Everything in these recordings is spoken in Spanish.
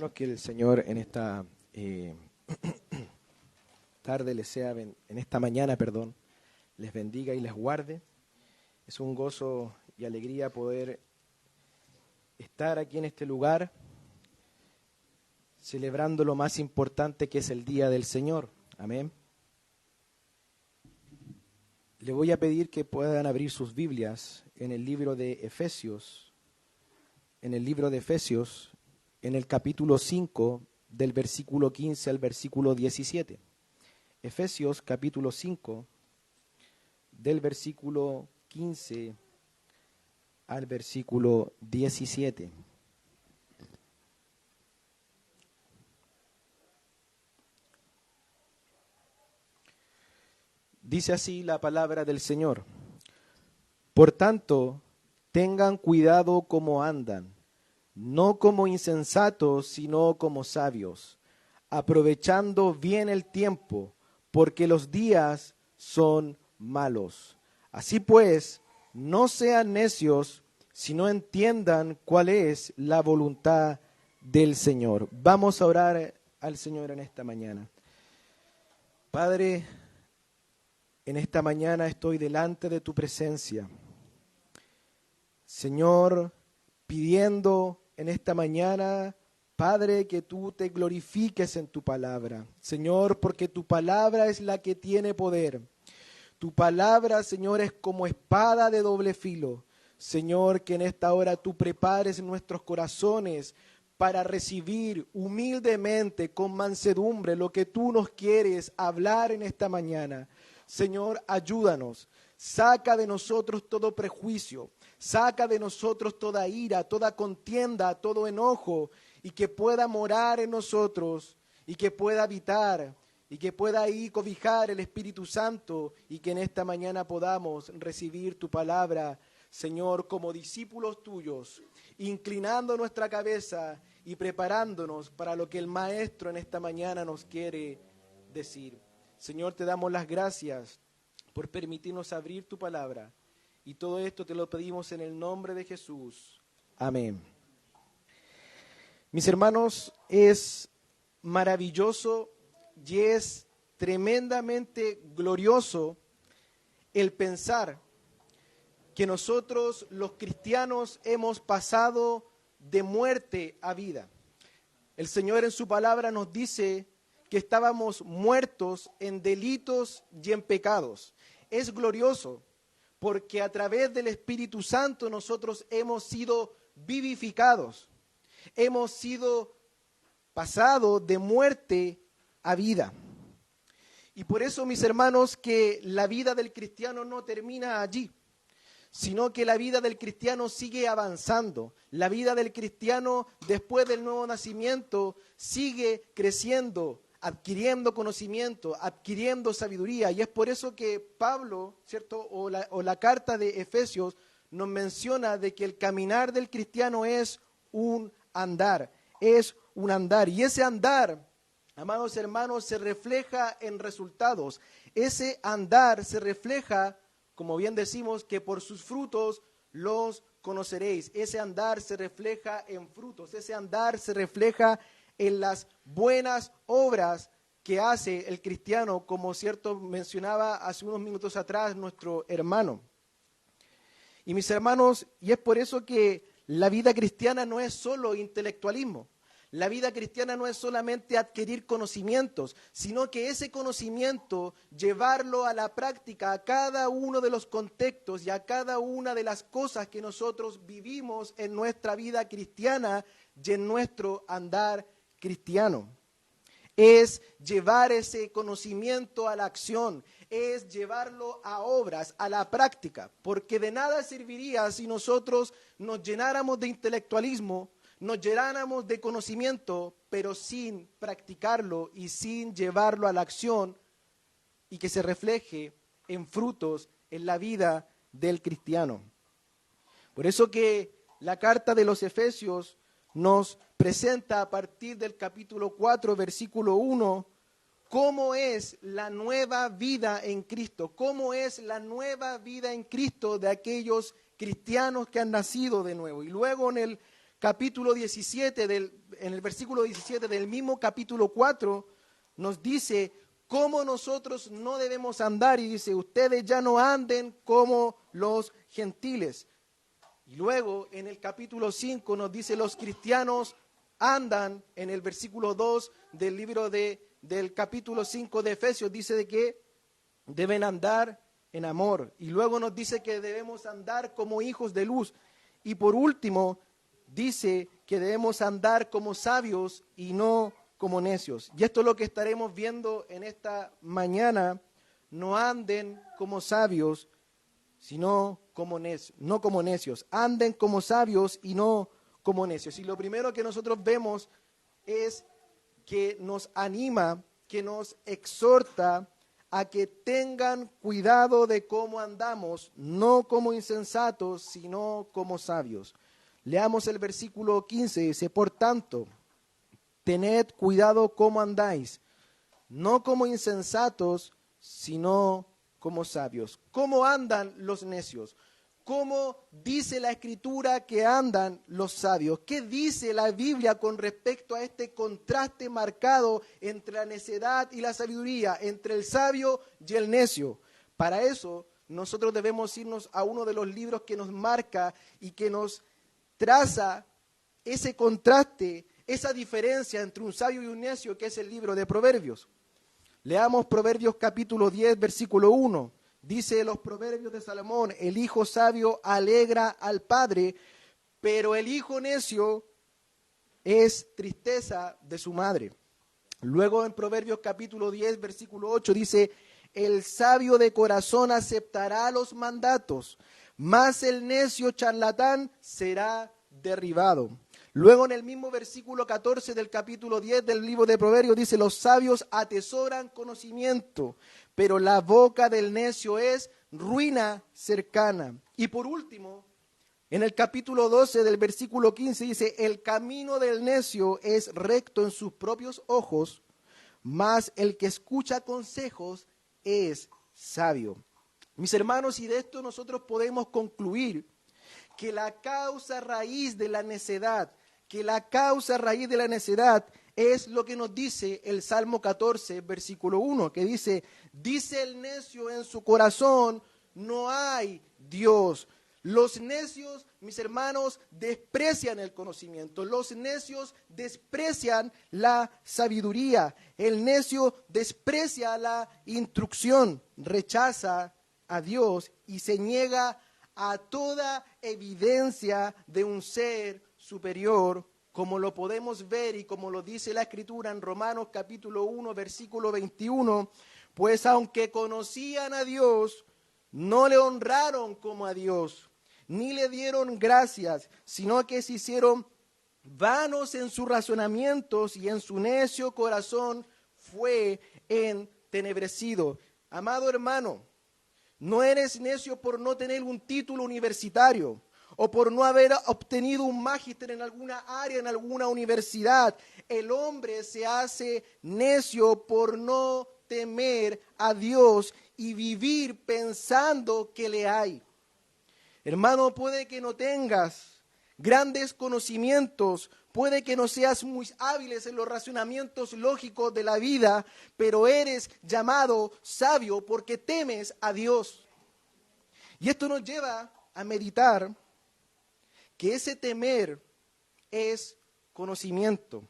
hermanos, que el Señor en esta tarde les sea, en esta mañana, les bendiga y les guarde. Es un gozo y alegría poder estar aquí en este lugar celebrando lo más importante que es el Día del Señor. Amén. Le voy a pedir que puedan abrir sus Biblias en el libro de Efesios, en el capítulo 5, del versículo 15 al versículo 17. Efesios capítulo 5, del versículo 15 al versículo 17. Dice así la palabra del Señor: Por tanto, tengan cuidado cómo andan, no como insensatos, sino como sabios, aprovechando bien el tiempo, porque los días son malos. Así pues, no sean necios, sino entiendan cuál es la voluntad del Señor. Vamos a orar al Señor en esta mañana. Padre, en esta mañana estoy delante de tu presencia, Señor, pidiendo en esta mañana, Padre, que tú te glorifiques en tu palabra. Señor, porque tu palabra es la que tiene poder. Tu palabra, Señor, es como espada de doble filo. Señor, que en esta hora tú prepares nuestros corazones para recibir humildemente, con mansedumbre, lo que tú nos quieres hablar en esta mañana. Señor, ayúdanos. Saca de nosotros todo prejuicio. Saca de nosotros toda ira, toda contienda, todo enojo, y que pueda morar en nosotros, y que pueda habitar, y que pueda ahí cobijar el Espíritu Santo, y que en esta mañana podamos recibir tu palabra, Señor, como discípulos tuyos, inclinando nuestra cabeza y preparándonos para lo que el Maestro en esta mañana nos quiere decir. Señor, te damos las gracias por permitirnos abrir tu palabra. Y todo esto te lo pedimos en el nombre de Jesús. Amén. Mis hermanos, es maravilloso y es tremendamente glorioso el pensar que nosotros los cristianos hemos pasado de muerte a vida. El Señor en su palabra nos dice que estábamos muertos en delitos y en pecados. Es glorioso porque a través del Espíritu Santo nosotros hemos sido vivificados. Hemos sido pasados de muerte a vida. Y por eso, mis hermanos, que la vida del cristiano no termina allí, sino que la vida del cristiano sigue avanzando. La vida del cristiano después del nuevo nacimiento sigue creciendo, adquiriendo conocimiento, adquiriendo sabiduría. Y es por eso que Pablo, ¿cierto? O la carta de Efesios nos menciona de que el caminar del cristiano es un andar, es un andar. Y ese andar, amados hermanos, se refleja en resultados. Ese andar se refleja, como bien decimos, que por sus frutos los conoceréis. Ese andar se refleja en frutos, ese andar se refleja en las buenas obras que hace el cristiano, como cierto mencionaba hace unos minutos atrás nuestro hermano. Y mis hermanos, y es por eso que la vida cristiana no es solo intelectualismo. La vida cristiana no es solamente adquirir conocimientos, sino que ese conocimiento, llevarlo a la práctica, a cada uno de los contextos y a cada una de las cosas que nosotros vivimos en nuestra vida cristiana y en nuestro andar cristiano. Es llevar ese conocimiento a la acción, es llevarlo a obras, a la práctica, porque de nada serviría si nosotros nos llenáramos de intelectualismo, nos llenáramos de conocimiento, pero sin practicarlo y sin llevarlo a la acción y que se refleje en frutos en la vida del cristiano. Por eso que la carta de los Efesios nos presenta a partir del capítulo 4, versículo 1, cómo es la nueva vida en Cristo, cómo es la nueva vida en Cristo de aquellos cristianos que han nacido de nuevo. Y luego en el capítulo 17, en el versículo 17 del mismo capítulo 4, nos dice cómo nosotros no debemos andar, y dice, ustedes ya no anden como los gentiles. Y luego en el capítulo 5 nos dice, los cristianos andan, en el versículo 2 del libro del capítulo 5 de Efesios, dice de que deben andar en amor. Y luego nos dice que debemos andar como hijos de luz. Y por último, dice que debemos andar como sabios y no como necios. Y esto es lo que estaremos viendo en esta mañana. No anden como sabios, sino como necios, no como necios. Anden como sabios y no como necios. Y lo primero que nosotros vemos es que nos anima, que nos exhorta a que tengan cuidado de cómo andamos, no como insensatos, sino como sabios. Leamos el versículo 15, dice, por tanto, tened cuidado cómo andáis, no como insensatos, sino como sabios. ¿Cómo andan los necios? ¿Cómo dice la Escritura que andan los sabios? ¿Qué dice la Biblia con respecto a este contraste marcado entre la necedad y la sabiduría, entre el sabio y el necio? Para eso, nosotros debemos irnos a uno de los libros que nos marca y que nos traza ese contraste, esa diferencia entre un sabio y un necio, que es el libro de Proverbios. Leamos Proverbios capítulo 10, versículo 1. Dice los Proverbios de Salomón, el hijo sabio alegra al padre, pero el hijo necio es tristeza de su madre. Luego en Proverbios capítulo 10, versículo 8 dice, el sabio de corazón aceptará los mandatos, mas el necio charlatán será derribado. Luego en el mismo versículo 14 del capítulo 10 del libro de Proverbios dice, los sabios atesoran conocimiento, pero la boca del necio es ruina cercana. Y por último, en el capítulo 12 del versículo 15 dice, el camino del necio es recto en sus propios ojos, mas el que escucha consejos es sabio. Mis hermanos, y de esto nosotros podemos concluir que la causa raíz de la necedad, es lo que nos dice el Salmo 14, versículo 1, que dice el necio en su corazón, no hay Dios. Los necios, mis hermanos, desprecian el conocimiento. Los necios desprecian la sabiduría. El necio desprecia la instrucción, rechaza a Dios y se niega a toda evidencia de un ser superior, como lo podemos ver y como lo dice la Escritura en Romanos capítulo 1, versículo 21, pues aunque conocían a Dios, no le honraron como a Dios, ni le dieron gracias, sino que se hicieron vanos en sus razonamientos y en su necio corazón fue entenebrecido. Amado hermano, no eres necio por no tener un título universitario o por no haber obtenido un magíster en alguna área, en alguna universidad. El hombre se hace necio por no temer a Dios y vivir pensando que le hay. Hermano, puede que no tengas grandes conocimientos, puede que no seas muy hábiles en los razonamientos lógicos de la vida, pero eres llamado sabio porque temes a Dios. Y esto nos lleva a meditar que ese temer es conocimiento,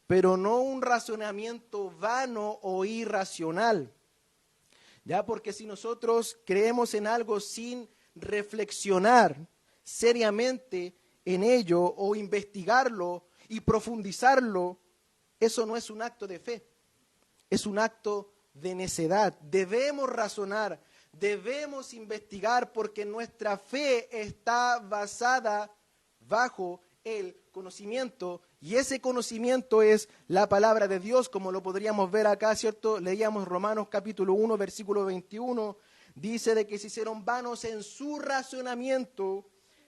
pero no un razonamiento vano o irracional. Ya, porque si nosotros creemos en algo sin reflexionar seriamente en ello o investigarlo y profundizarlo, eso no es un acto de fe, es un acto de necedad. Debemos razonar, debemos investigar porque nuestra fe está basada bajo el conocimiento y ese conocimiento es la palabra de Dios, como lo podríamos ver acá, ¿cierto? Leíamos Romanos capítulo 1, versículo 21, dice de que se hicieron vanos en su razonamiento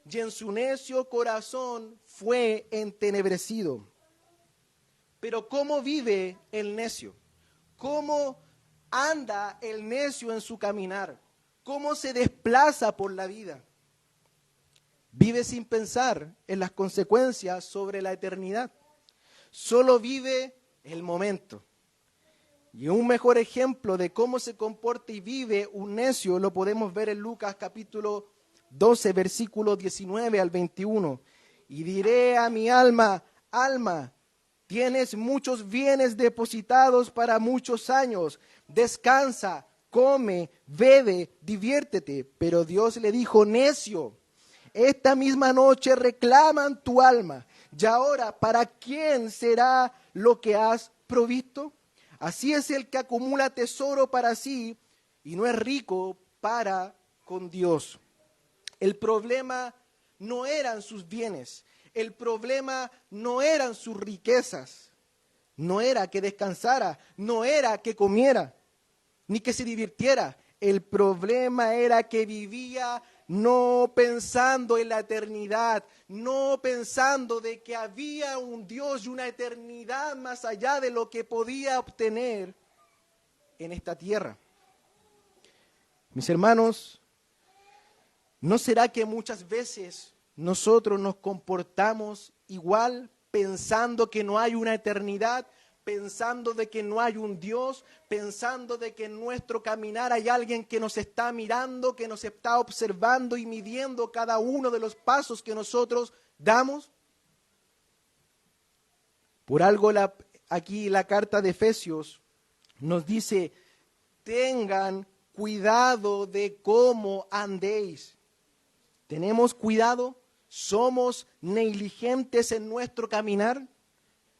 y en su necio corazón fue entenebrecido. Pero ¿cómo vive el necio? ¿Cómo anda el necio en su caminar? ¿Cómo se desplaza por la vida? Vive sin pensar en las consecuencias sobre la eternidad. Solo vive el momento. Y un mejor ejemplo de cómo se comporta y vive un necio lo podemos ver en Lucas capítulo 12, versículos 19 al 21. Y diré a mi alma, alma, tienes muchos bienes depositados para muchos años. Descansa, come, bebe, diviértete. Pero Dios le dijo, necio, esta misma noche reclaman tu alma. Y ahora, ¿para quién será lo que has provisto? Así es el que acumula tesoro para sí y no es rico para con Dios. El problema no eran sus bienes, el problema no eran sus riquezas, no era que descansara, no era que comiera, ni que se divirtiera. El problema era que vivía no pensando en la eternidad, no pensando de que había un Dios y una eternidad más allá de lo que podía obtener en esta tierra. Mis hermanos, ¿no será que muchas veces nosotros nos comportamos igual pensando que no hay una eternidad? Pensando de que no hay un Dios, pensando de que en nuestro caminar hay alguien que nos está mirando, que nos está observando y midiendo cada uno de los pasos que nosotros damos. Por algo aquí la carta de Efesios nos dice, tengan cuidado de cómo andéis. ¿Tenemos cuidado? ¿Somos negligentes en nuestro caminar?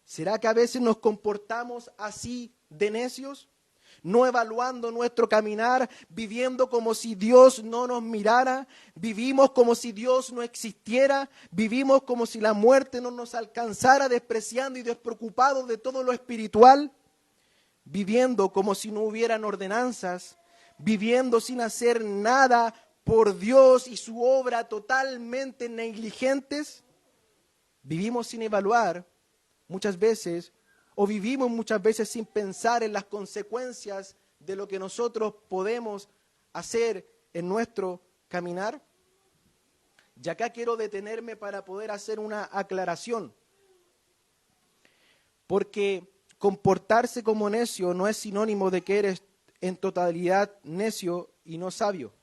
¿Será que a veces nos comportamos así de necios? No evaluando nuestro caminar, viviendo como si Dios no nos mirara, vivimos como si Dios no existiera, vivimos como si la muerte no nos alcanzara, despreciando y despreocupados de todo lo espiritual, viviendo como si no hubieran ordenanzas, viviendo sin hacer nada por Dios y su obra, totalmente negligentes. Vivimos sin evaluar muchas veces, o vivimos muchas veces sin pensar en las consecuencias de lo que nosotros podemos hacer en nuestro caminar. Y acá quiero detenerme para poder hacer una aclaración, porque comportarse como necio no es sinónimo de que eres en totalidad necio y no sabio,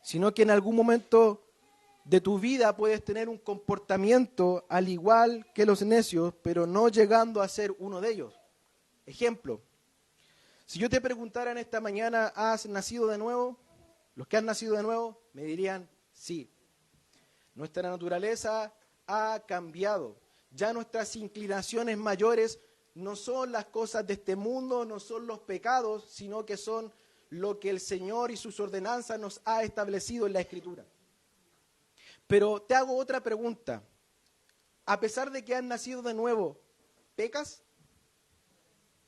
sino que en algún momento de tu vida puedes tener un comportamiento al igual que los necios, pero no llegando a ser uno de ellos. Ejemplo, si yo te preguntara en esta mañana, ¿has nacido de nuevo? Los que han nacido de nuevo me dirían, sí. Nuestra naturaleza ha cambiado. Ya nuestras inclinaciones mayores no son las cosas de este mundo, no son los pecados, sino que son lo que el Señor y sus ordenanzas nos ha establecido en la Escritura. Pero te hago otra pregunta. A pesar de que has nacido de nuevo, ¿pecas?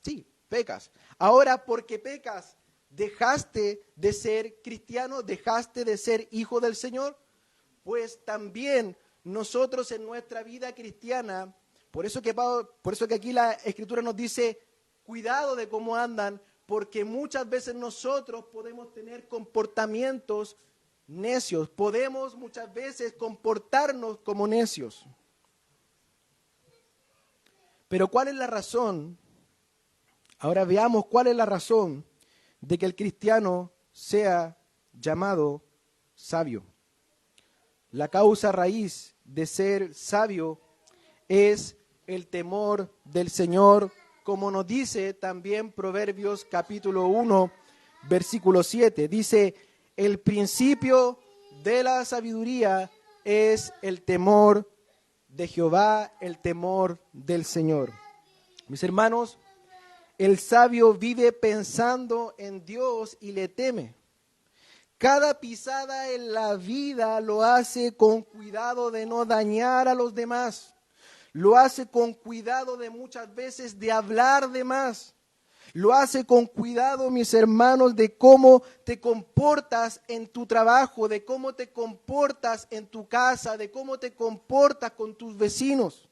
Sí, pecas. Ahora, porque pecas, ¿dejaste de ser cristiano? ¿Dejaste de ser hijo del Señor? Pues también nosotros en nuestra vida cristiana, por eso que aquí la Escritura nos dice, cuidado de cómo andan, porque muchas veces nosotros podemos tener comportamientos necios, podemos muchas veces comportarnos como necios. Pero ¿cuál es la razón? Ahora veamos cuál es la razón de que el cristiano sea llamado sabio. La causa raíz de ser sabio es el temor del Señor, como nos dice también Proverbios capítulo 1, versículo 7. Dice, el principio de la sabiduría es el temor de Jehová, el temor del Señor. Mis hermanos, el sabio vive pensando en Dios y le teme. Cada pisada en la vida lo hace con cuidado de no dañar a los demás. Lo hace con cuidado de muchas veces de hablar de más. Lo hace con cuidado, mis hermanos, de cómo te comportas en tu trabajo, de cómo te comportas en tu casa, de cómo te comportas con tus vecinos.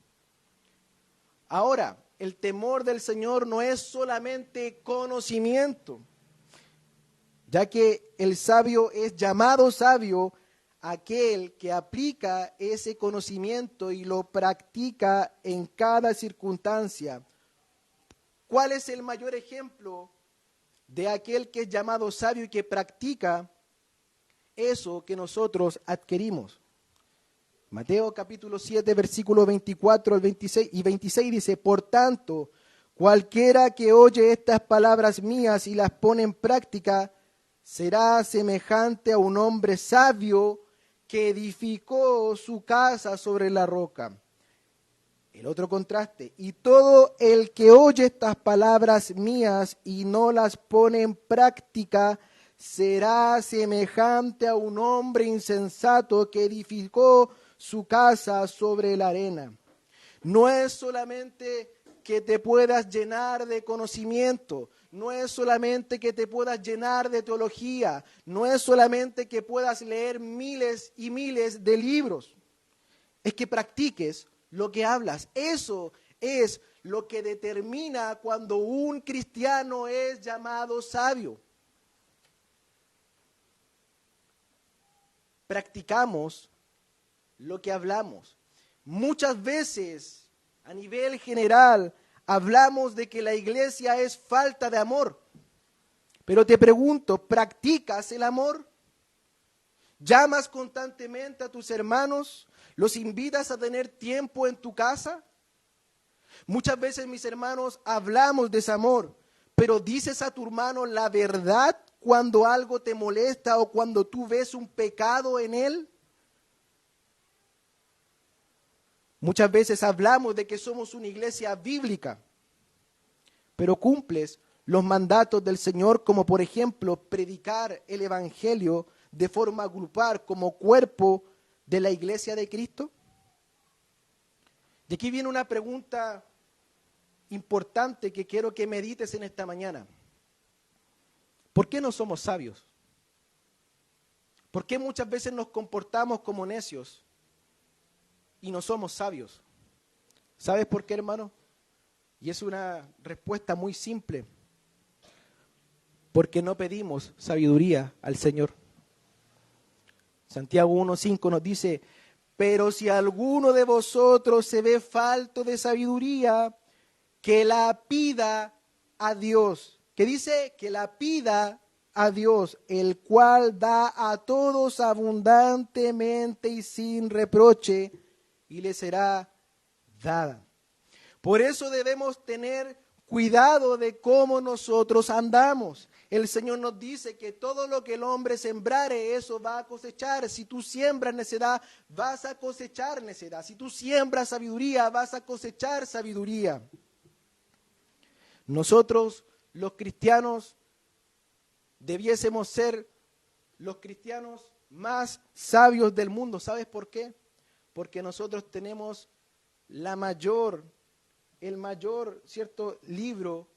Ahora, el temor del Señor no es solamente conocimiento, ya que el sabio es llamado sabio aquel que aplica ese conocimiento y lo practica en cada circunstancia. ¿Cuál es el mayor ejemplo de aquel que es llamado sabio y que practica eso que nosotros adquirimos? Mateo capítulo 7, versículo 24 al 26 y 26 dice: por tanto, cualquiera que oye estas palabras mías y las pone en práctica, será semejante a un hombre sabio que edificó su casa sobre la roca. El otro contraste: y todo el que oye estas palabras mías y no las pone en práctica, será semejante a un hombre insensato que edificó su casa sobre la arena. No es solamente que te puedas llenar de conocimiento, no es solamente que te puedas llenar de teología, no es solamente que puedas leer miles y miles de libros, es que practiques lo que hablas. Eso es lo que determina cuando un cristiano es llamado sabio. Practicamos lo que hablamos. Muchas veces, a nivel general, hablamos de que la iglesia es falta de amor. Pero te pregunto, ¿practicas el amor? ¿Llamas constantemente a tus hermanos? ¿Los invitas a tener tiempo en tu casa? Muchas veces, mis hermanos, hablamos de ese amor, pero dices a tu hermano la verdad cuando algo te molesta o cuando tú ves un pecado en él. Muchas veces hablamos de que somos una iglesia bíblica, pero cumples los mandatos del Señor, como por ejemplo predicar el evangelio de forma grupal como cuerpo de la iglesia de Cristo. Y aquí viene una pregunta importante que quiero que medites en esta mañana. ¿Por qué no somos sabios? ¿Por qué muchas veces nos comportamos como necios y no somos sabios? ¿Sabes por qué, hermano? Y es una respuesta muy simple. Porque no pedimos sabiduría al Señor. Santiago 1:5 nos dice: pero si alguno de vosotros se ve falto de sabiduría, que la pida a Dios. ¿Qué dice? Que la pida a Dios, el cual da a todos abundantemente y sin reproche, y le será dada. Por eso debemos tener cuidado de cómo nosotros andamos. El Señor nos dice que todo lo que el hombre sembrare, eso va a cosechar. Si tú siembras necedad, vas a cosechar necedad. Si tú siembras sabiduría, vas a cosechar sabiduría. Nosotros, los cristianos, debiésemos ser los cristianos más sabios del mundo. ¿Sabes por qué? Porque nosotros tenemos el mayor, ¿cierto?, libro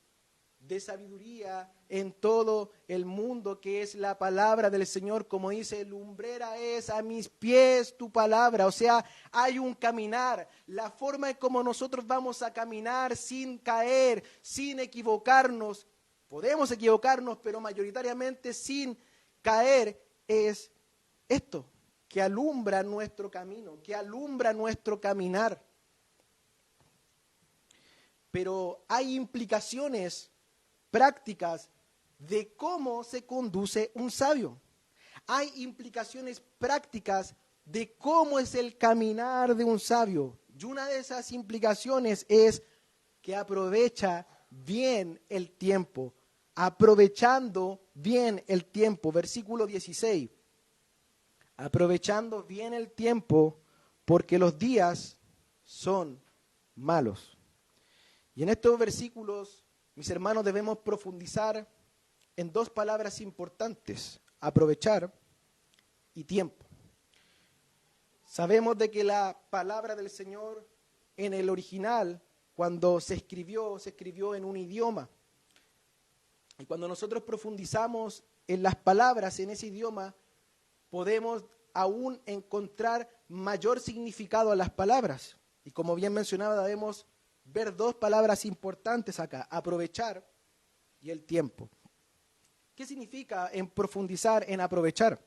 de sabiduría en todo el mundo, que es la palabra del Señor. Como dice, lumbrera es a mis pies tu palabra. O sea, hay un caminar, la forma en cómo nosotros vamos a caminar sin caer, sin equivocarnos. Podemos equivocarnos, pero mayoritariamente sin caer, es esto, que alumbra nuestro camino, que alumbra nuestro caminar. Pero hay implicaciones prácticas de cómo se conduce un sabio. Hay implicaciones prácticas de cómo es el caminar de un sabio. Y una de esas implicaciones es que aprovecha bien el tiempo. Aprovechando bien el tiempo. Versículo 16. Aprovechando bien el tiempo, porque los días son malos. Y en estos versículos, mis hermanos, debemos profundizar en dos palabras importantes: aprovechar y tiempo. Sabemos de que la palabra del Señor en el original, cuando se escribió en un idioma. Y cuando nosotros profundizamos en las palabras en ese idioma, podemos aún encontrar mayor significado a las palabras. Y como bien mencionaba, debemos ver dos palabras importantes acá: aprovechar y el tiempo. ¿Qué significa en profundizar en aprovechar?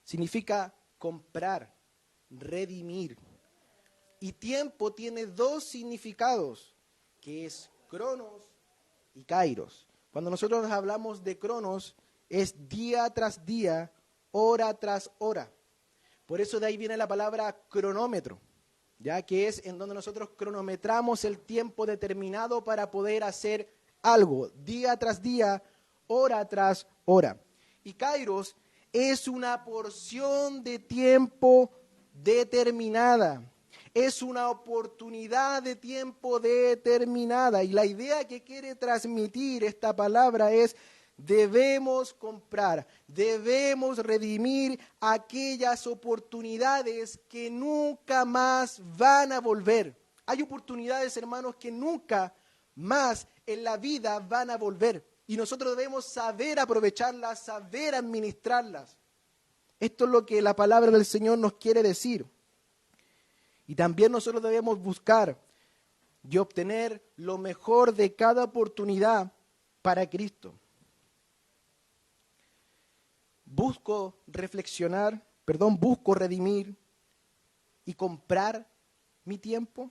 Significa comprar, redimir. Y tiempo tiene dos significados, que es cronos y kairos. Cuando nosotros hablamos de cronos, es día tras día, hora tras hora. Por eso de ahí viene la palabra cronómetro, ya que es en donde nosotros cronometramos el tiempo determinado para poder hacer algo, día tras día, hora tras hora. Y kairos es una porción de tiempo determinada. Es una oportunidad de tiempo determinada. Y la idea que quiere transmitir esta palabra es: debemos comprar, debemos redimir aquellas oportunidades que nunca más van a volver. Hay oportunidades, hermanos, que nunca más en la vida van a volver. Y nosotros debemos saber aprovecharlas, saber administrarlas. Esto es lo que la palabra del Señor nos quiere decir. Y también nosotros debemos buscar y obtener lo mejor de cada oportunidad para Cristo. Busco redimir y comprar mi tiempo.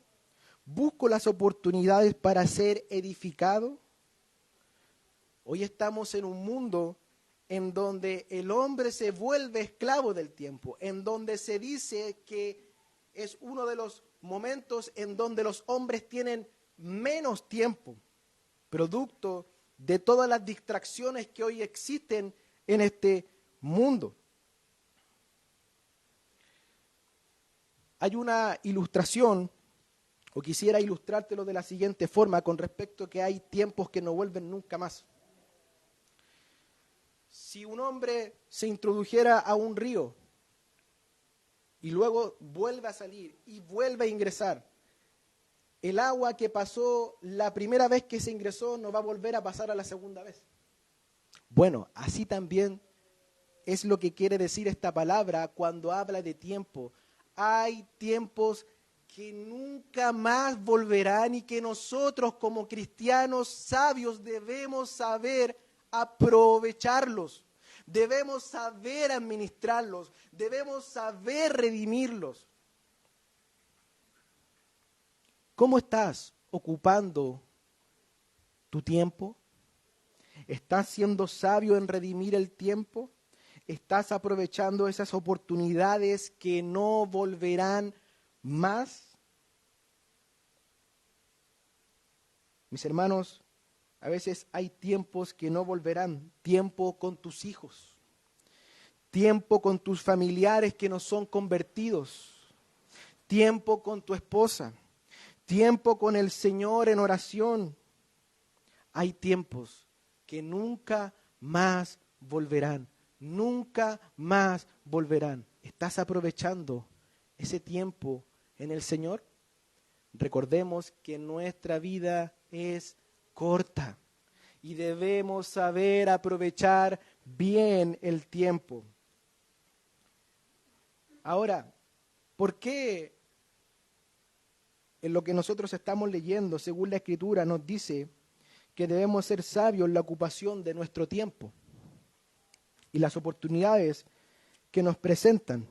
Busco las oportunidades para ser edificado. Hoy estamos en un mundo en donde el hombre se vuelve esclavo del tiempo, en donde se dice que es uno de los momentos en donde los hombres tienen menos tiempo, producto de todas las distracciones que hoy existen en este mundo. Hay una ilustración, o quisiera ilustrártelo de la siguiente forma, con respecto a que hay tiempos que no vuelven nunca más. Si un hombre se introdujera a un río y luego vuelve a salir y vuelve a ingresar, el agua que pasó la primera vez que se ingresó no va a volver a pasar a la segunda vez. Bueno, así también es lo que quiere decir esta palabra cuando habla de tiempo. Hay tiempos que nunca más volverán y que nosotros como cristianos sabios debemos saber aprovecharlos. Debemos saber administrarlos, debemos saber redimirlos. ¿Cómo estás ocupando tu tiempo? ¿Estás siendo sabio en redimir el tiempo? ¿Estás aprovechando esas oportunidades que no volverán más? Mis hermanos, a veces hay tiempos que no volverán. Tiempo con tus hijos, tiempo con tus familiares que no son convertidos, tiempo con tu esposa, tiempo con el Señor en oración. Hay tiempos que nunca más volverán, nunca más volverán. ¿Estás aprovechando ese tiempo en el Señor? Recordemos que nuestra vida es corta y debemos saber aprovechar bien el tiempo. Ahora, ¿por qué en lo que nosotros estamos leyendo, según la Escritura, nos dice que debemos ser sabios en la ocupación de nuestro tiempo y las oportunidades que nos presentan?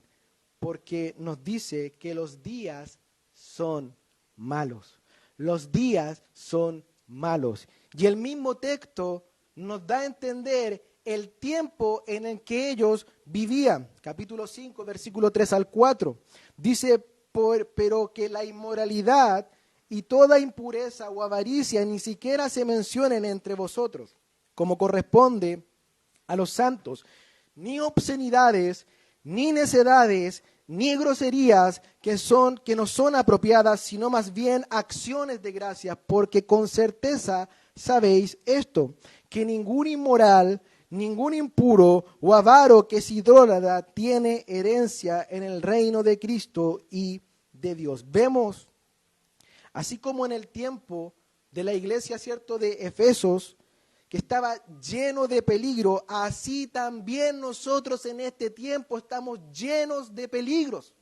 Porque nos dice que los días son malos. Los días son malos. Y el mismo texto nos da a entender el tiempo en el que ellos vivían. Capítulo 5, versículo 3 al 4. Dice, pero que la inmoralidad y toda impureza o avaricia ni siquiera se mencionen entre vosotros, como corresponde a los santos, ni obscenidades, ni necedades, ni groserías que no son apropiadas, sino más bien acciones de gracia, porque con certeza sabéis esto, que ningún inmoral, ningún impuro o avaro que es idólatra tiene herencia en el reino de Cristo y de Dios. Vemos, así como en el tiempo de la iglesia, ¿cierto?, de Efesos, que estaba lleno de peligro, así también nosotros en este tiempo estamos llenos de peligros.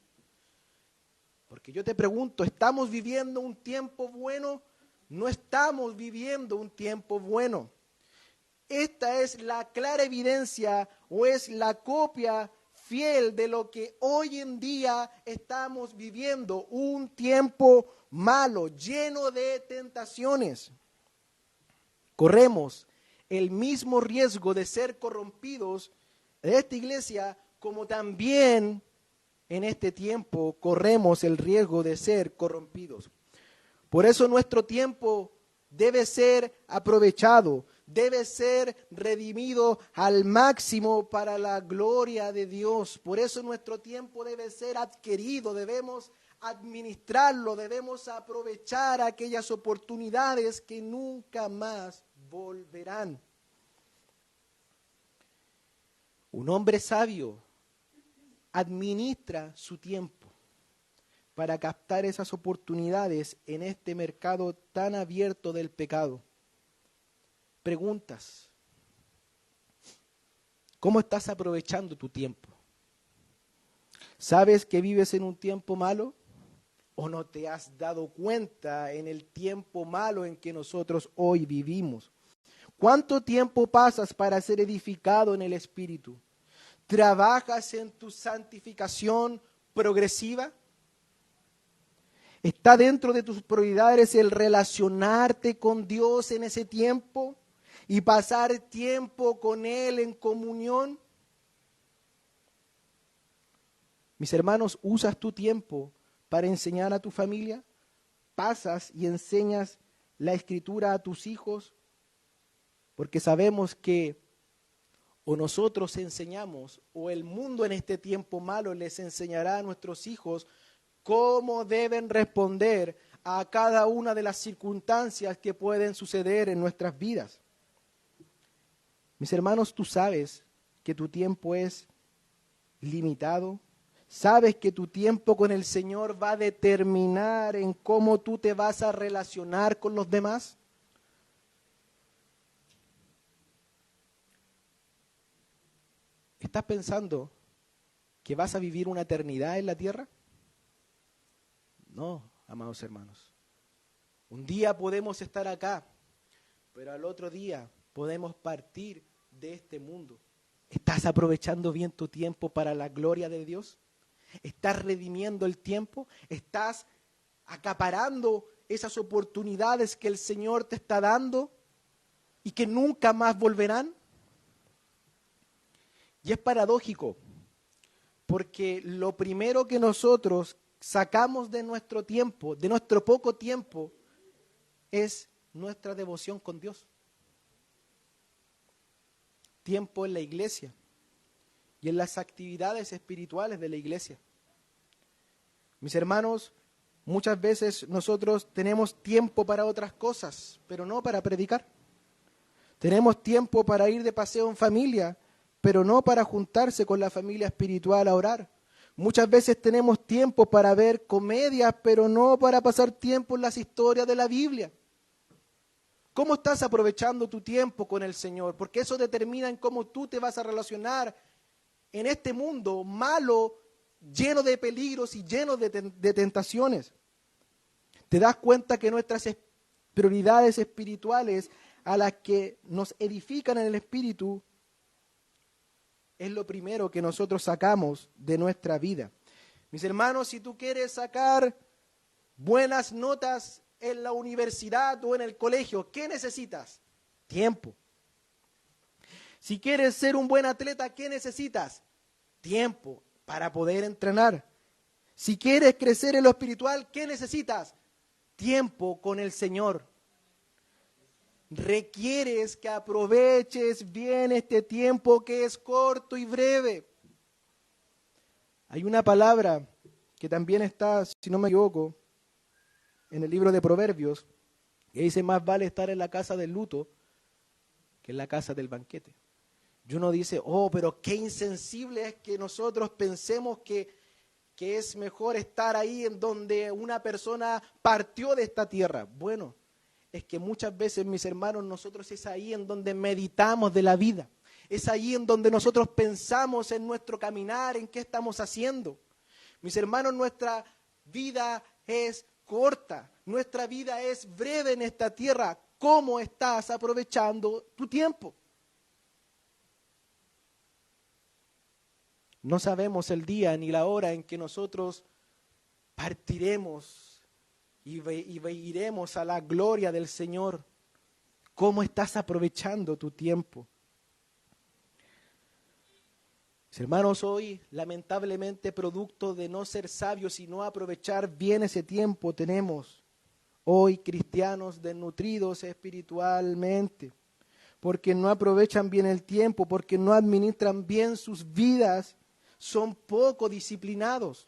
Porque yo te pregunto, ¿estamos viviendo un tiempo bueno? No estamos viviendo un tiempo bueno. Esta es la clara evidencia o es la copia fiel de lo que hoy en día estamos viviendo, un tiempo malo, lleno de tentaciones. Corremos el mismo riesgo de ser corrompidos de esta iglesia, como también en este tiempo corremos el riesgo de ser corrompidos. Por eso nuestro tiempo debe ser aprovechado, debe ser redimido al máximo para la gloria de Dios. Por eso nuestro tiempo debe ser adquirido, debemos administrarlo, debemos aprovechar aquellas oportunidades que nunca más volverán. Un hombre sabio administra su tiempo para captar esas oportunidades en este mercado tan abierto del pecado. Preguntas. ¿Cómo estás aprovechando tu tiempo? ¿Sabes que vives en un tiempo malo? ¿O no te has dado cuenta en el tiempo malo en que nosotros hoy vivimos? ¿Cuánto tiempo pasas para ser edificado en el Espíritu? ¿Trabajas en tu santificación progresiva? ¿Está dentro de tus prioridades el relacionarte con Dios en ese tiempo y pasar tiempo con Él en comunión? Mis hermanos, ¿usas tu tiempo para enseñar a tu familia? ¿Pasas y enseñas la Escritura a tus hijos? Porque sabemos que o nosotros enseñamos o el mundo en este tiempo malo les enseñará a nuestros hijos cómo deben responder a cada una de las circunstancias que pueden suceder en nuestras vidas. Mis hermanos, tú sabes que tu tiempo es limitado. Sabes que tu tiempo con el Señor va a determinar en cómo tú te vas a relacionar con los demás. ¿Estás pensando que vas a vivir una eternidad en la tierra? No, amados hermanos. Un día podemos estar acá, pero al otro día podemos partir de este mundo. ¿Estás aprovechando bien tu tiempo para la gloria de Dios? ¿Estás redimiendo el tiempo? ¿Estás acaparando esas oportunidades que el Señor te está dando y que nunca más volverán? Y es paradójico, porque lo primero que nosotros sacamos de nuestro tiempo, de nuestro poco tiempo, es nuestra devoción con Dios. Tiempo en la iglesia y en las actividades espirituales de la iglesia. Mis hermanos, muchas veces nosotros tenemos tiempo para otras cosas, pero no para predicar. Tenemos tiempo para ir de paseo en familia, pero no para juntarse con la familia espiritual a orar. Muchas veces tenemos tiempo para ver comedias, pero no para pasar tiempo en las historias de la Biblia. ¿Cómo estás aprovechando tu tiempo con el Señor? Porque eso determina en cómo tú te vas a relacionar en este mundo malo, lleno de peligros y lleno de tentaciones. ¿Te das cuenta que nuestras prioridades espirituales a las que nos edifican en el Espíritu es lo primero que nosotros sacamos de nuestra vida? Mis hermanos, si tú quieres sacar buenas notas en la universidad o en el colegio, ¿qué necesitas? Tiempo. Si quieres ser un buen atleta, ¿qué necesitas? Tiempo para poder entrenar. Si quieres crecer en lo espiritual, ¿qué necesitas? Tiempo con el Señor. Requieres que aproveches bien este tiempo que es corto y breve. Hay una palabra que también está, si no me equivoco, en el libro de Proverbios, que dice: más vale estar en la casa del luto que en la casa del banquete. Y uno dice: oh, pero qué insensible es que nosotros pensemos que es mejor estar ahí en donde una persona partió de esta tierra. Bueno, es que muchas veces, mis hermanos, nosotros es ahí en donde meditamos de la vida. Es ahí en donde nosotros pensamos en nuestro caminar, en qué estamos haciendo. Mis hermanos, nuestra vida es corta, nuestra vida es breve en esta tierra. ¿Cómo estás aprovechando tu tiempo? No sabemos el día ni la hora en que nosotros partiremos y iremos a la gloria del Señor. ¿Cómo estás aprovechando tu tiempo? Mis hermanos, hoy, lamentablemente, producto de no ser sabios y no aprovechar bien ese tiempo, tenemos hoy cristianos desnutridos espiritualmente, porque no aprovechan bien el tiempo, porque no administran bien sus vidas, son poco disciplinados.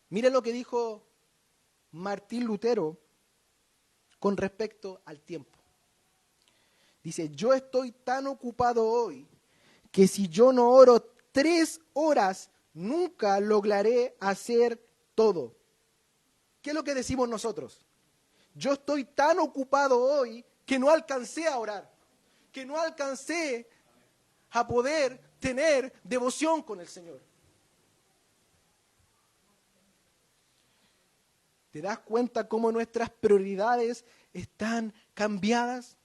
Mire lo que dijo Martín Lutero con respecto al tiempo. Dice, yo estoy tan ocupado hoy que si yo no oro 3 horas, nunca lograré hacer todo. ¿Qué es lo que decimos nosotros? Yo estoy tan ocupado hoy que no alcancé a orar, que no alcancé a poder tener devoción con el Señor. ¿Te das cuenta cómo nuestras prioridades están cambiadas?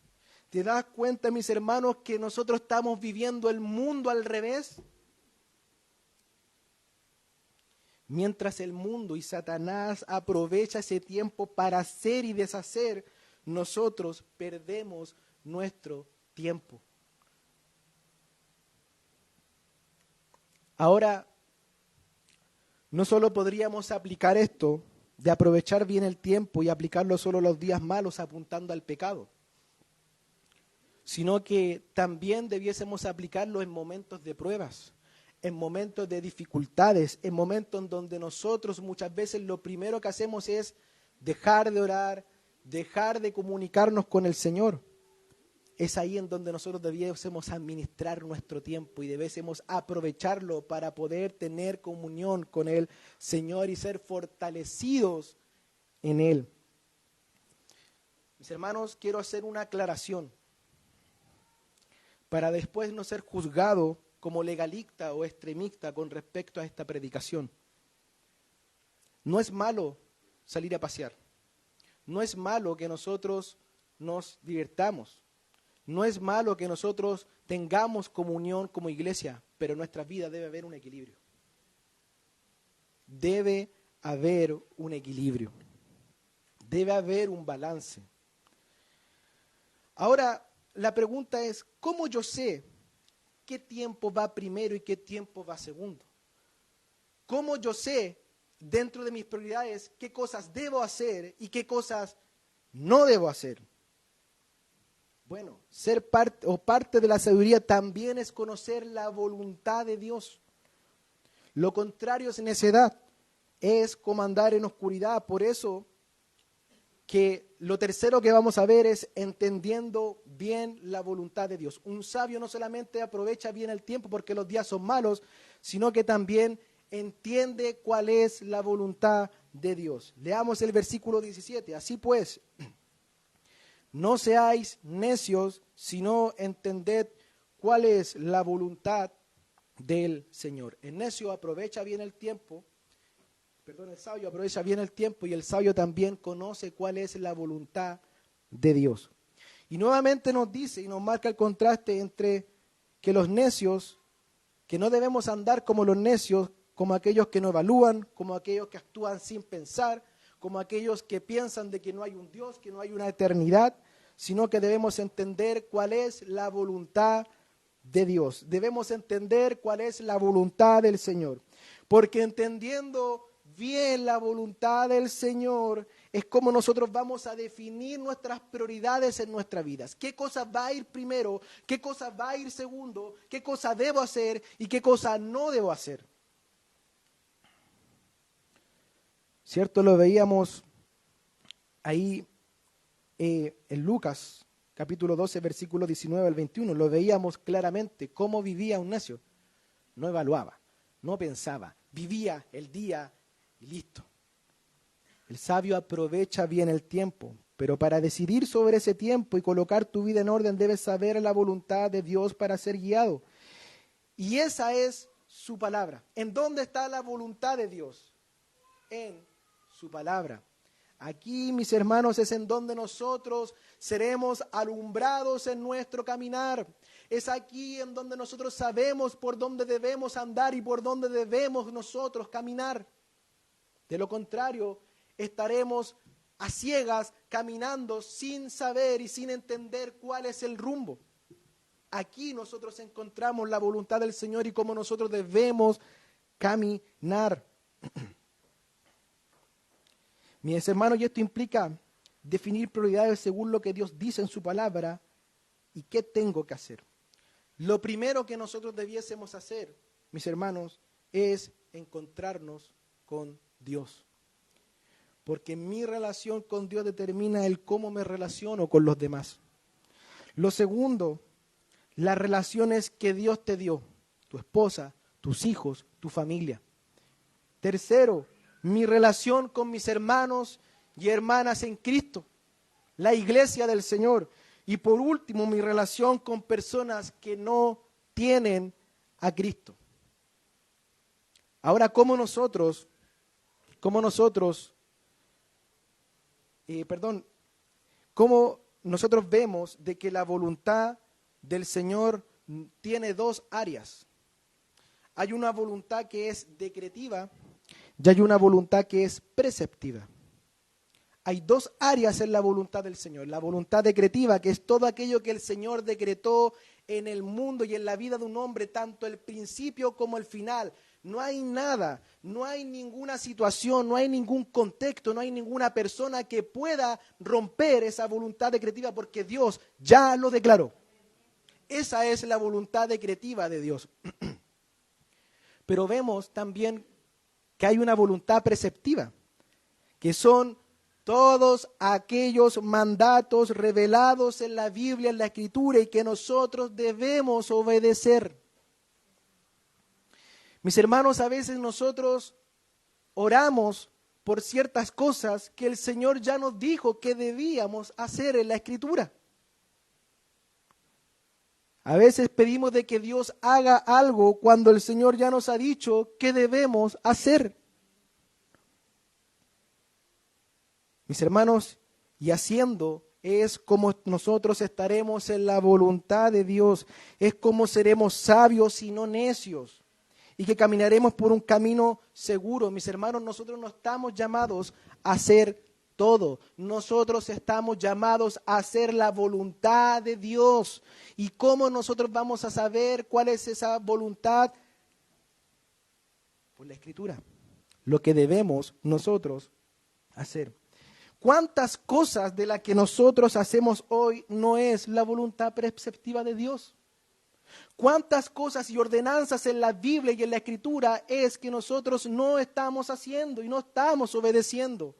¿Te das cuenta, mis hermanos, que nosotros estamos viviendo el mundo al revés? Mientras el mundo y Satanás aprovecha ese tiempo para hacer y deshacer, nosotros perdemos nuestro tiempo. Ahora, no solo podríamos aplicar esto de aprovechar bien el tiempo y aplicarlo solo los días malos apuntando al pecado, sino que también debiésemos aplicarlo en momentos de pruebas, en momentos de dificultades, en momentos en donde nosotros muchas veces lo primero que hacemos es dejar de orar, dejar de comunicarnos con el Señor. Es ahí en donde nosotros debiésemos administrar nuestro tiempo y debiésemos aprovecharlo para poder tener comunión con el Señor y ser fortalecidos en Él. Mis hermanos, quiero hacer una aclaración para después no ser juzgado como legalista o extremista con respecto a esta predicación. No es malo salir a pasear. No es malo que nosotros nos divirtamos. No es malo que nosotros tengamos comunión como iglesia, pero en nuestra vida debe haber un equilibrio. Debe haber un equilibrio. Debe haber un balance. Ahora, la pregunta es, ¿cómo yo sé qué tiempo va primero y qué tiempo va segundo? ¿Cómo yo sé dentro de mis prioridades qué cosas debo hacer y qué cosas no debo hacer? Bueno, ser parte de la sabiduría también es conocer la voluntad de Dios. Lo contrario es necedad, es como andar en oscuridad. Por eso que lo tercero que vamos a ver es entendiendo bien la voluntad de Dios. Un sabio no solamente aprovecha bien el tiempo porque los días son malos, sino que también entiende cuál es la voluntad de Dios. Leamos el versículo 17. Así pues, no seáis necios, sino entended cuál es la voluntad del Señor. El necio aprovecha bien el tiempo, el sabio aprovecha bien el tiempo y el sabio también conoce cuál es la voluntad de Dios. Y nuevamente nos dice y nos marca el contraste entre que los necios, que no debemos andar como los necios, como aquellos que no evalúan, como aquellos que actúan sin pensar, como aquellos que piensan de que no hay un Dios, que no hay una eternidad, sino que debemos entender cuál es la voluntad de Dios. Debemos entender cuál es la voluntad del Señor. Porque entendiendo bien la voluntad del Señor es como nosotros vamos a definir nuestras prioridades en nuestras vidas. ¿Qué cosa va a ir primero? ¿Qué cosa va a ir segundo? ¿Qué cosa debo hacer? ¿Y qué cosa no debo hacer? ¿Cierto? Lo veíamos ahí en Lucas, capítulo 12, versículo 19 al 21. Lo veíamos claramente cómo vivía un necio. No evaluaba, no pensaba, vivía el día y listo. El sabio aprovecha bien el tiempo, pero para decidir sobre ese tiempo y colocar tu vida en orden debes saber la voluntad de Dios para ser guiado. Y esa es su palabra. ¿En dónde está la voluntad de Dios? En su palabra. Aquí, mis hermanos, es en donde nosotros seremos alumbrados en nuestro caminar. Es aquí en donde nosotros sabemos por dónde debemos andar y por dónde debemos nosotros caminar. De lo contrario, estaremos a ciegas caminando sin saber y sin entender cuál es el rumbo. Aquí nosotros encontramos la voluntad del Señor y cómo nosotros debemos caminar. Mis hermanos, y esto implica definir prioridades según lo que Dios dice en su palabra y qué tengo que hacer. Lo primero que nosotros debiésemos hacer, mis hermanos, es encontrarnos con Dios. Porque mi relación con Dios determina el cómo me relaciono con los demás. Lo segundo, las relaciones que Dios te dio, tu esposa, tus hijos, tu familia. Tercero, mi relación con mis hermanos y hermanas en Cristo, la iglesia del Señor. Y por último, mi relación con personas que no tienen a Cristo. Ahora, ¿cómo nosotros vemos de que la voluntad del Señor tiene dos áreas? Hay una voluntad que es decretiva y hay una voluntad que es preceptiva. Hay dos áreas en la voluntad del Señor. La voluntad decretiva, que es todo aquello que el Señor decretó en el mundo y en la vida de un hombre, tanto el principio como el final. No hay nada, no hay ninguna situación, no hay ningún contexto, no hay ninguna persona que pueda romper esa voluntad decretiva porque Dios ya lo declaró. Esa es la voluntad decretiva de Dios. Pero vemos también que hay una voluntad preceptiva, que son todos aquellos mandatos revelados en la Biblia, en la Escritura, y que nosotros debemos obedecer. Mis hermanos, a veces nosotros oramos por ciertas cosas que el Señor ya nos dijo que debíamos hacer en la Escritura. A veces pedimos de que Dios haga algo cuando el Señor ya nos ha dicho que debemos hacer. Mis hermanos, y haciendo es como nosotros estaremos en la voluntad de Dios, es como seremos sabios y no necios, y que caminaremos por un camino seguro. Mis hermanos, nosotros no estamos llamados a hacer todo, nosotros estamos llamados a hacer la voluntad de Dios. ¿Y cómo nosotros vamos a saber cuál es esa voluntad? Por la Escritura, lo que debemos nosotros hacer. ¿Cuántas cosas de las que nosotros hacemos hoy no es la voluntad preceptiva de Dios? ¿Cuántas cosas y ordenanzas en la Biblia y en la Escritura es que nosotros no estamos haciendo y no estamos obedeciendo?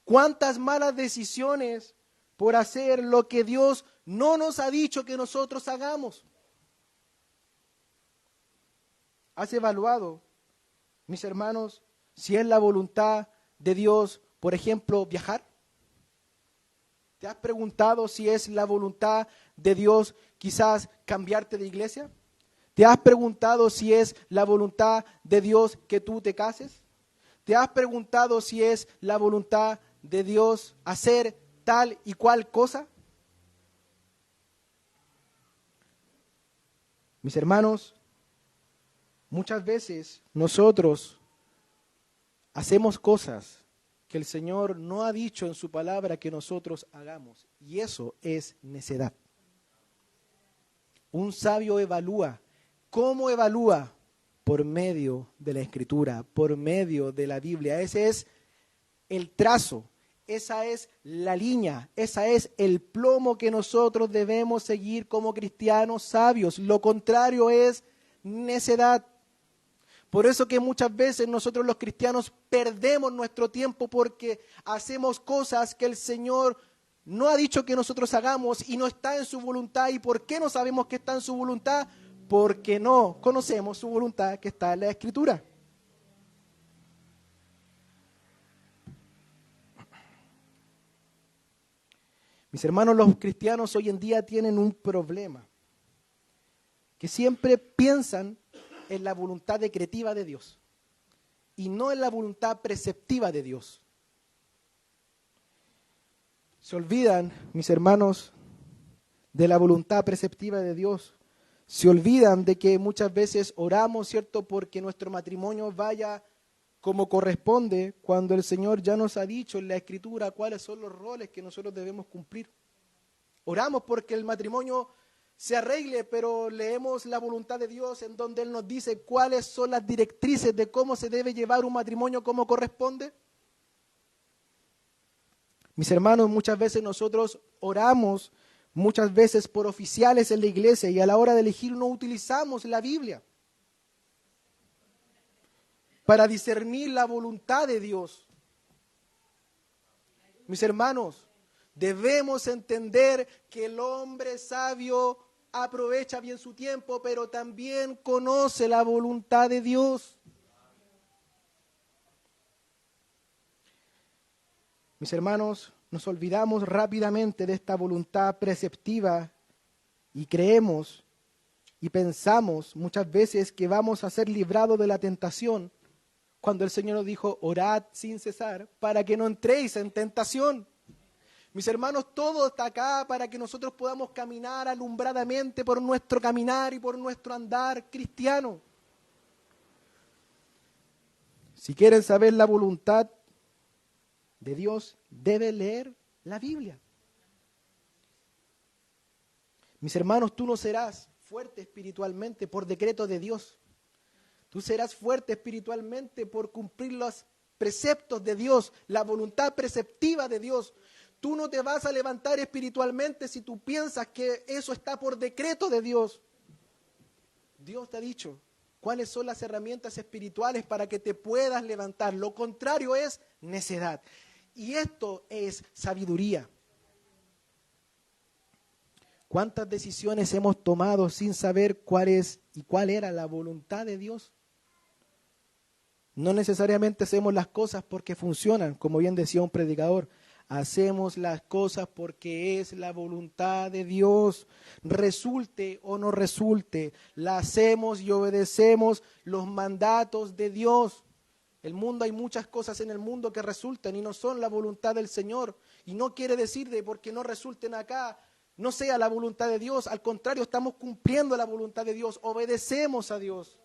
¿Cuántas malas decisiones por hacer lo que Dios no nos ha dicho que nosotros hagamos? ¿Has evaluado, mis hermanos, si es la voluntad de Dios, por ejemplo, viajar? ¿Te has preguntado si es la voluntad de Dios quizás cambiarte de iglesia? ¿Te has preguntado si es la voluntad de Dios que tú te cases? ¿Te has preguntado si es la voluntad de Dios hacer tal y cual cosa? Mis hermanos, muchas veces nosotros hacemos cosas que el Señor no ha dicho en su palabra que nosotros hagamos, y eso es necedad. Un sabio evalúa. ¿Cómo evalúa? Por medio de la Escritura, por medio de la Biblia. Ese es el trazo, esa es la línea, esa es el plomo que nosotros debemos seguir como cristianos sabios. Lo contrario es necedad. Por eso que muchas veces nosotros los cristianos perdemos nuestro tiempo porque hacemos cosas que el Señor no ha dicho que nosotros hagamos y no está en su voluntad. ¿Y por qué no sabemos que está en su voluntad? Porque no conocemos su voluntad que está en la Escritura. Mis hermanos, los cristianos hoy en día tienen un problema, que siempre piensan en la voluntad decretiva de Dios y no en la voluntad preceptiva de Dios. Se olvidan, mis hermanos, de la voluntad preceptiva de Dios. Se olvidan de que muchas veces oramos, ¿cierto?, porque nuestro matrimonio vaya como corresponde, cuando el Señor ya nos ha dicho en la Escritura cuáles son los roles que nosotros debemos cumplir. Oramos porque el matrimonio se arregle, pero leemos la voluntad de Dios en donde Él nos dice cuáles son las directrices de cómo se debe llevar un matrimonio como corresponde. Mis hermanos, muchas veces nosotros oramos, muchas veces por oficiales en la iglesia, y a la hora de elegir no utilizamos la Biblia para discernir la voluntad de Dios. Mis hermanos, debemos entender que el hombre sabio aprovecha bien su tiempo, pero también conoce la voluntad de Dios. Mis hermanos, nos olvidamos rápidamente de esta voluntad preceptiva y creemos y pensamos muchas veces que vamos a ser librados de la tentación, cuando el Señor nos dijo, orad sin cesar para que no entréis en tentación. Mis hermanos, todo está acá para que nosotros podamos caminar alumbradamente por nuestro caminar y por nuestro andar cristiano. Si quieren saber la voluntad de Dios, deben leer la Biblia. Mis hermanos, tú no serás fuerte espiritualmente por decreto de Dios. Tú serás fuerte espiritualmente por cumplir los preceptos de Dios, la voluntad preceptiva de Dios. Tú no te vas a levantar espiritualmente si tú piensas que eso está por decreto de Dios. Dios te ha dicho cuáles son las herramientas espirituales para que te puedas levantar. Lo contrario es necedad. Y esto es sabiduría. ¿Cuántas decisiones hemos tomado sin saber cuál es y cuál era la voluntad de Dios? No necesariamente hacemos las cosas porque funcionan, como bien decía un predicador. Hacemos las cosas porque es la voluntad de Dios. Resulte o no resulte, la hacemos y obedecemos los mandatos de Dios. El mundo, hay muchas cosas en el mundo que resultan y no son la voluntad del Señor. Y no quiere decir de porque no resulten acá, no sea la voluntad de Dios. Al contrario, estamos cumpliendo la voluntad de Dios, obedecemos a Dios.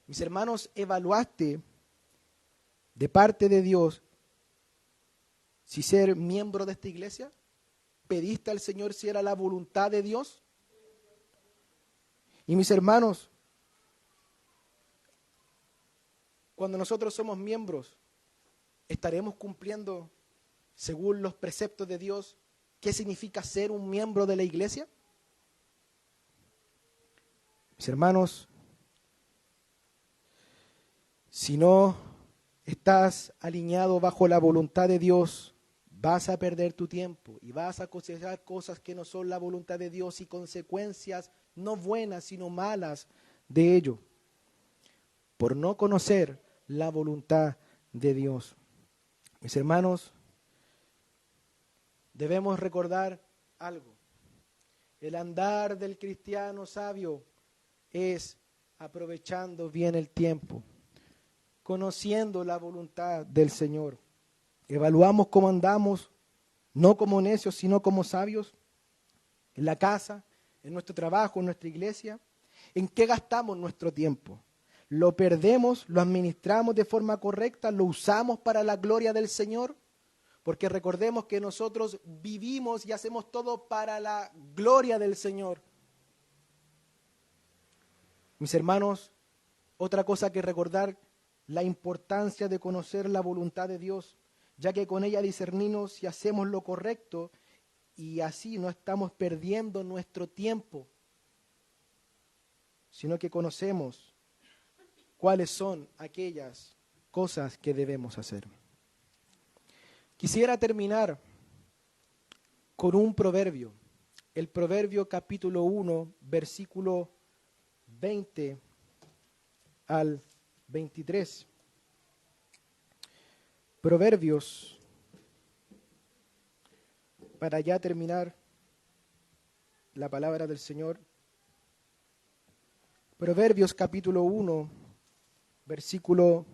Mis hermanos, ¿evaluaste de parte de Dios si ser miembro de esta iglesia? ¿Pediste al Señor si era la voluntad de Dios? Y mis hermanos, cuando nosotros somos miembros, ¿estaremos cumpliendo según los preceptos de Dios qué significa ser un miembro de la iglesia? Mis hermanos, si no estás alineado bajo la voluntad de Dios, vas a perder tu tiempo y vas a cosechar cosas que no son la voluntad de Dios y consecuencias no buenas sino malas de ello, por no conocer la voluntad de Dios. Mis hermanos, debemos recordar algo. El andar del cristiano sabio es aprovechando bien el tiempo, conociendo la voluntad del Señor. Evaluamos cómo andamos, no como necios, sino como sabios, en la casa, en nuestro trabajo, en nuestra iglesia. ¿En qué gastamos nuestro tiempo? ¿Lo perdemos, lo administramos de forma correcta, lo usamos para la gloria del Señor? Porque recordemos que nosotros vivimos y hacemos todo para la gloria del Señor. Mis hermanos, otra cosa que recordar, la importancia de conocer la voluntad de Dios, ya que con ella discernimos si hacemos lo correcto y así no estamos perdiendo nuestro tiempo, sino que conocemos cuáles son aquellas cosas que debemos hacer. Quisiera terminar con un proverbio, el Proverbio capítulo 1, versículo 20 al 23. Proverbios, para ya terminar la palabra del Señor. Proverbios capítulo 1, versículo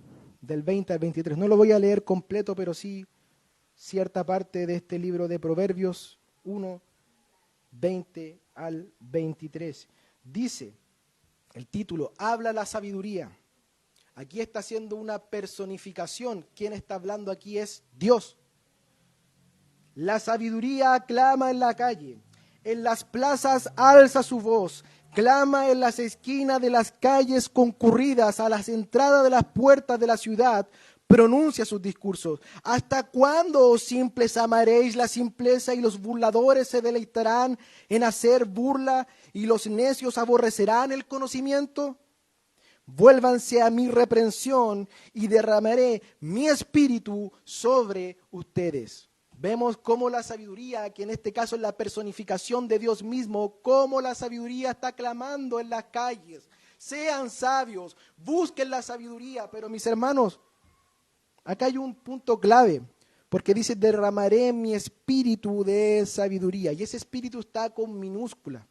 del 20 al 23. No lo voy a leer completo, pero sí cierta parte de este libro de Proverbios 1, 20 al 23. Dice el título, habla la sabiduría. Aquí está haciendo una personificación. Quien está hablando aquí es Dios. La sabiduría clama en la calle, en las plazas alza su voz, clama en las esquinas de las calles concurridas, a las entradas de las puertas de la ciudad, pronuncia sus discursos. ¿Hasta cuándo, oh simples, amaréis la simpleza y los burladores se deleitarán en hacer burla y los necios aborrecerán el conocimiento? Vuélvanse a mi reprensión y derramaré mi espíritu sobre ustedes. Vemos cómo la sabiduría, que en este caso es la personificación de Dios mismo, cómo la sabiduría está clamando en las calles. Sean sabios, busquen la sabiduría. Pero mis hermanos, acá hay un punto clave, porque dice, derramaré mi espíritu de sabiduría. Y ese espíritu está con minúscula.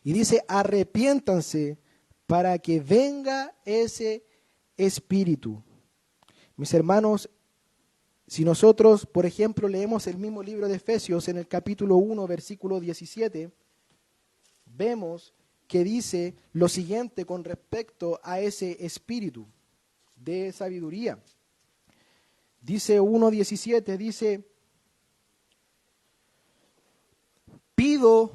Y dice, arrepiéntanse para que venga ese espíritu. Mis hermanos, si nosotros, por ejemplo, leemos el mismo libro de Efesios en el capítulo 1, versículo 17, vemos que dice lo siguiente con respecto a ese espíritu de sabiduría. Dice 1:17, dice, pido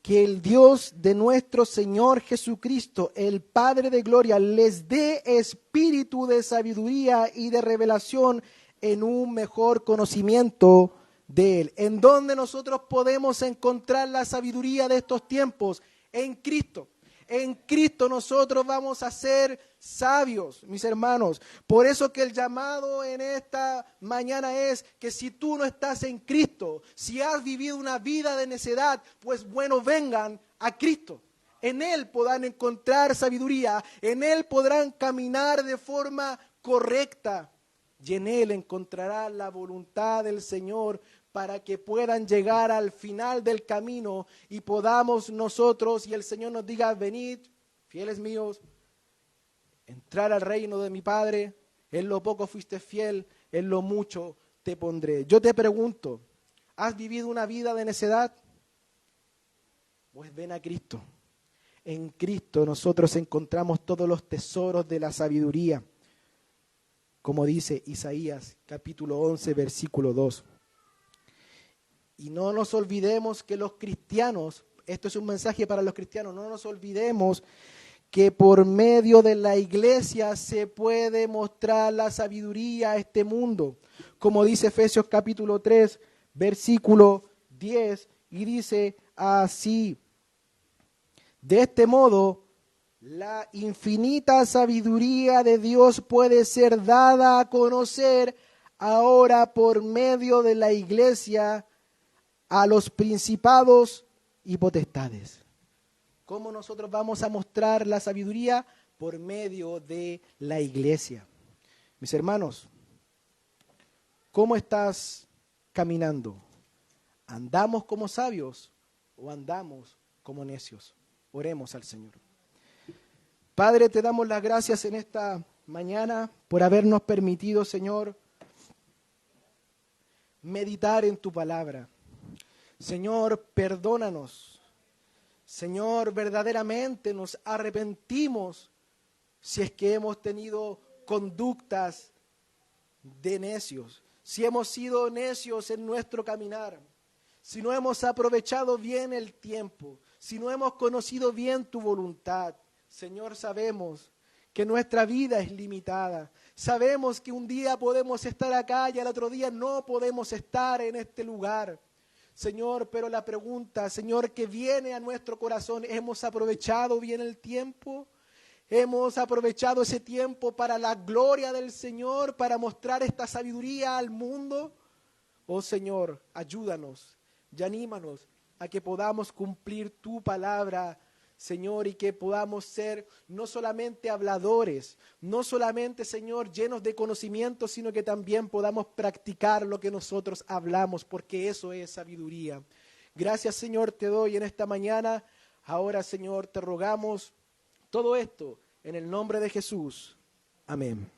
que el Dios de nuestro Señor Jesucristo, el Padre de gloria, les dé espíritu de sabiduría y de revelación en un mejor conocimiento de Él. ¿En dónde nosotros podemos encontrar la sabiduría de estos tiempos? En Cristo. En Cristo nosotros vamos a ser sabios, mis hermanos. Por eso que el llamado en esta mañana es que si tú no estás en Cristo, si has vivido una vida de necedad, pues bueno, vengan a Cristo. En Él podrán encontrar sabiduría, en Él podrán caminar de forma correcta y en Él encontrarán la voluntad del Señor para que puedan llegar al final del camino y podamos nosotros y el Señor nos diga, venid, fieles míos, entrar al reino de mi Padre. En lo poco fuiste fiel, en lo mucho te pondré. Yo te pregunto, ¿has vivido una vida de necedad? Pues ven a Cristo. En Cristo nosotros encontramos todos los tesoros de la sabiduría, como dice Isaías capítulo 11, versículo 2. Y no nos olvidemos que los cristianos, esto es un mensaje para los cristianos, no nos olvidemos que por medio de la iglesia se puede mostrar la sabiduría a este mundo. Como dice Efesios capítulo 3, versículo 10, y dice así, de este modo, la infinita sabiduría de Dios puede ser dada a conocer ahora por medio de la iglesia a los principados y potestades. ¿Cómo nosotros vamos a mostrar la sabiduría? Por medio de la iglesia. Mis hermanos, ¿cómo estás caminando? ¿Andamos como sabios o andamos como necios? Oremos al Señor. Padre, te damos las gracias en esta mañana por habernos permitido, Señor, meditar en tu palabra. Señor, perdónanos. Señor, verdaderamente nos arrepentimos si es que hemos tenido conductas de necios, si hemos sido necios en nuestro caminar, si no hemos aprovechado bien el tiempo, si no hemos conocido bien tu voluntad. Señor, sabemos que nuestra vida es limitada. Sabemos que un día podemos estar acá y al otro día no podemos estar en este lugar. Señor, pero la pregunta, Señor, que viene a nuestro corazón, ¿hemos aprovechado bien el tiempo? ¿Hemos aprovechado ese tiempo para la gloria del Señor, para mostrar esta sabiduría al mundo? Oh Señor, ayúdanos y anímanos a que podamos cumplir tu palabra, Señor, y que podamos ser no solamente habladores, no solamente, Señor, llenos de conocimiento, sino que también podamos practicar lo que nosotros hablamos, porque eso es sabiduría. Gracias, Señor, te doy en esta mañana. Ahora, Señor, te rogamos todo esto en el nombre de Jesús. Amén.